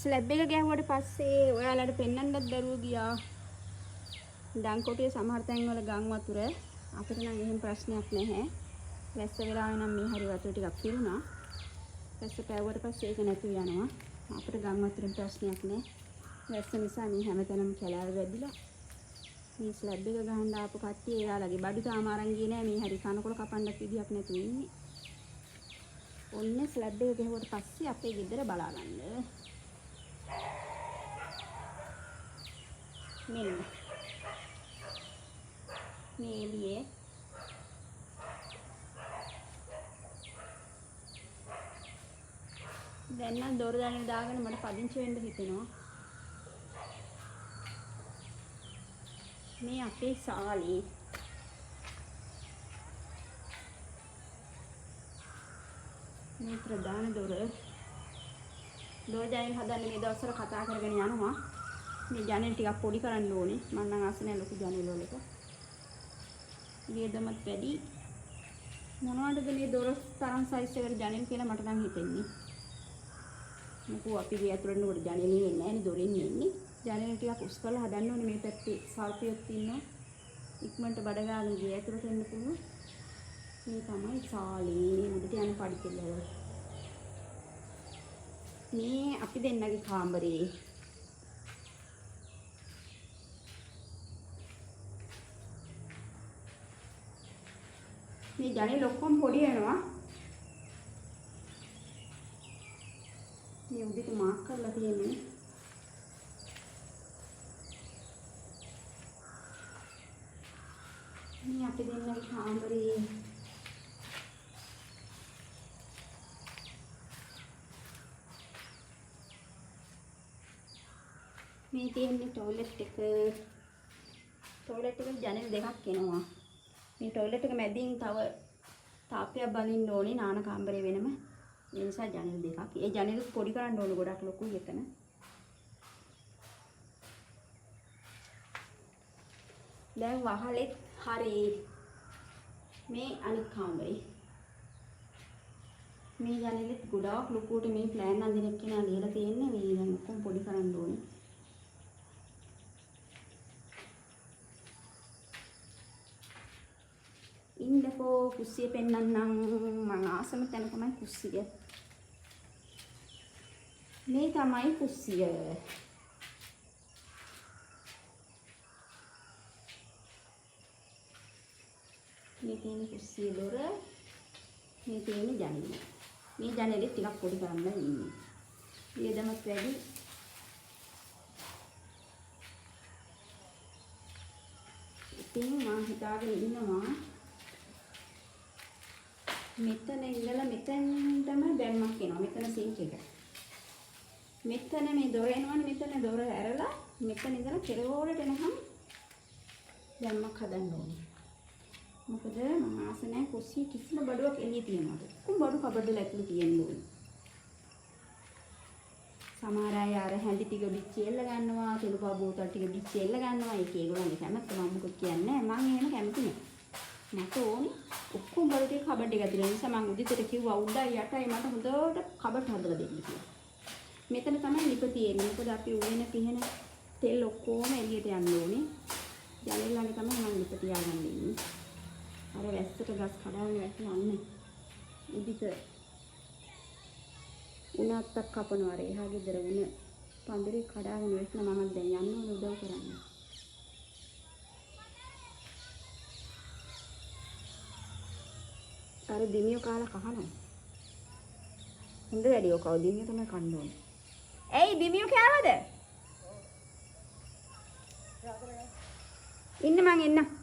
Slab එක ගැහුවට පස්සේ ඔයාලට පෙන්වන්නත් බැරුව ගියා. ඩංකොටියේ සමහර තැන්වල ගම් වතුර අපිට නම් එහෙම ප්‍රශ්නයක් නැහැ. වැස්ස වෙලාවේ නම් මේ හරි වතුර ටිකක් පිරුණා. වැස්ස පැවුවට පස්සේ ඒක නැතුව යනවා. අපිට ගම් වතුරෙන් ප්‍රශ්නයක් නැහැ. වැස්ස නිසා මේ හැමතැනම කැලෑව වැදිලා. මේ ස්ලැබ් එක ගහන්න ආපු කට්ටිය එයාලගේ බඩු තාම අරන් ගියේ නැහැ. මේ හරි කනකොල කපන්නත් විදියක් නැතුව ඉන්නේ. ඔන්න ස්ලැබ් එක ගහුවට පස්සේ අපේ ගෙදර බලාගන්න. මෙන්න මේ එළියේ දැන් නම් දොර දැනෙන දාගෙන මට පදිංචි වෙන්න හිතෙනවා. මේ අපේ සාලේ මේ ප්‍රධාන දොර දැන් හදන්න මේ දවස්වල කතා කරගෙන යනවා. මේ ජනෙල් ටිකක් පොඩි කරන්න ඕනේ. මම නම් ආසනේ ලොකු ජනෙල් වලට. ඊයදමත් වැඩි. මොනවටද මේ දොර තරම් සයිස් එකට ජනෙල් කියලා මට නම් හිතෙන්නේ. මොකෝ අපි ගේ ඇතුළට නුඹට ජනෙල් එන්නේ නැහැ නේ දොරින් එන්නේ. ජනෙල් ටිකක් උස් කරලා හදන්න ඕනේ. මේ පැත්තේ සල්පියක් ඉන්නවා. ඉක්මනට බඩ ගාගෙන ගේ ඇතුළට එන්න පුළුවන්. මේ තමයි සාලේ උඩට යන පඩිකෙල්ල. මේ අපි දෙන්නගේ කාමරේ. මේ ජනෙල් ඔක්කොම පොඩි වෙනවා. මේ උඩට මාක් කරලා තියෙන්නේ. මේ අපි දෙන්නගේ කාමරේ. මේ තියෙන්නේ ටොයිලට් එක. ටොයිලට් එකේ ජනෙල් දෙකක් එනවා. මේ ටොයිලට් එක මැදින් තව තාප්පයක් බඳින්න ඕනේ නාන කාමරේ වෙනම. ඒ නිසා ජනෙල් දෙකක්. ඒ ජනෙල් පොඩි කරන්න ඕනේ ගොඩක් ලොකුයි එතන. දැන් වහලෙත් හරි. මේ අනිත් කාමරේ. මේ ජනෙලෙත් ගොඩාක් ලොකුවට මේ ප්ලෑන් අඳින්න කෙනා ලියලා තියෙන්නේ. මේ දැන් ඔක්කොම පොඩි කරන්න ඕනේ. ඉන්නකෝ කුස්සිය පෙන්නන්නම්. මම ආසම තැන තමයි කුස්සිය. මේ තමයි කුස්සිය. මේ තියෙන කුස්සිය දොර. මේ තියෙන ජනෙල. මේ ජනෙලෙ ටිකක් පොඩි කරන්න ඉන්නේ. ඊයදමත් වැඩි. ඉතින් මම හිතාගෙන ඉන්නවා මෙතන ඉඳලා මෙතෙන්ටම දැම්මක් එනවා. මෙතන සිංක් එක. මෙතන මේ දොර එනවනේ. මෙතන දොර ඇරලා මෙතන ඉඳලා කෙරවලට එනකම් දැම්මක් හදන්න ඕනේ. මොකද මම ආස නැහැ කුස්සිය කිසිම බඩුවක් එළිය තියනවාද. කොම් බඩු කබඩවල ඇතුළේ තියෙන්න ඕනේ. සමහර අය අර හැඳි ටික බිච්චි එල්ල ගන්නවා, තෙලු පා බෝතල් ටික බිච්චි එල්ල ගන්නවා. ඒක ඒගොල්ලන්ගේ කැමැත්ත. මම මොකද කියන්නේ නැහැ. මම එහෙම කැමති නෑ. මට ඕනේ ඔක්කොම බඩු ටික කබඩ් එක ඇතුලේ. නිසා මම උදිතට කිව්වා උඩයි යටයි මට හොඳට කබඩ් හදලා දෙන්න කියලා. මෙතන තමයි ලිප තියෙන්නේ. මොකද අපි උයන පිහන තෙල් ඔක්කොම එළියට යන්න ඕනේ. ජනෙල් ළඟ තමයි මම ලිප තියාගන්න ඉන්නේ. අර වැස්සට ගස් කඩාගෙන වැටෙන්නේ. උදිත උණත්තක් කපනවා. එහා ගෙදර උණ පඳුරේ කඩාගෙන වැටෙන මම දැන් යන්න ඕන උදව් කරන්න. අර දිමියෝ කාලා කහනවා. හොඳ වැඩියෝ කව දිමියෝ තමයි කන්න ඕනේ. ඇයි දිමියෝ කෑවද? ඉන්න මං එන්න.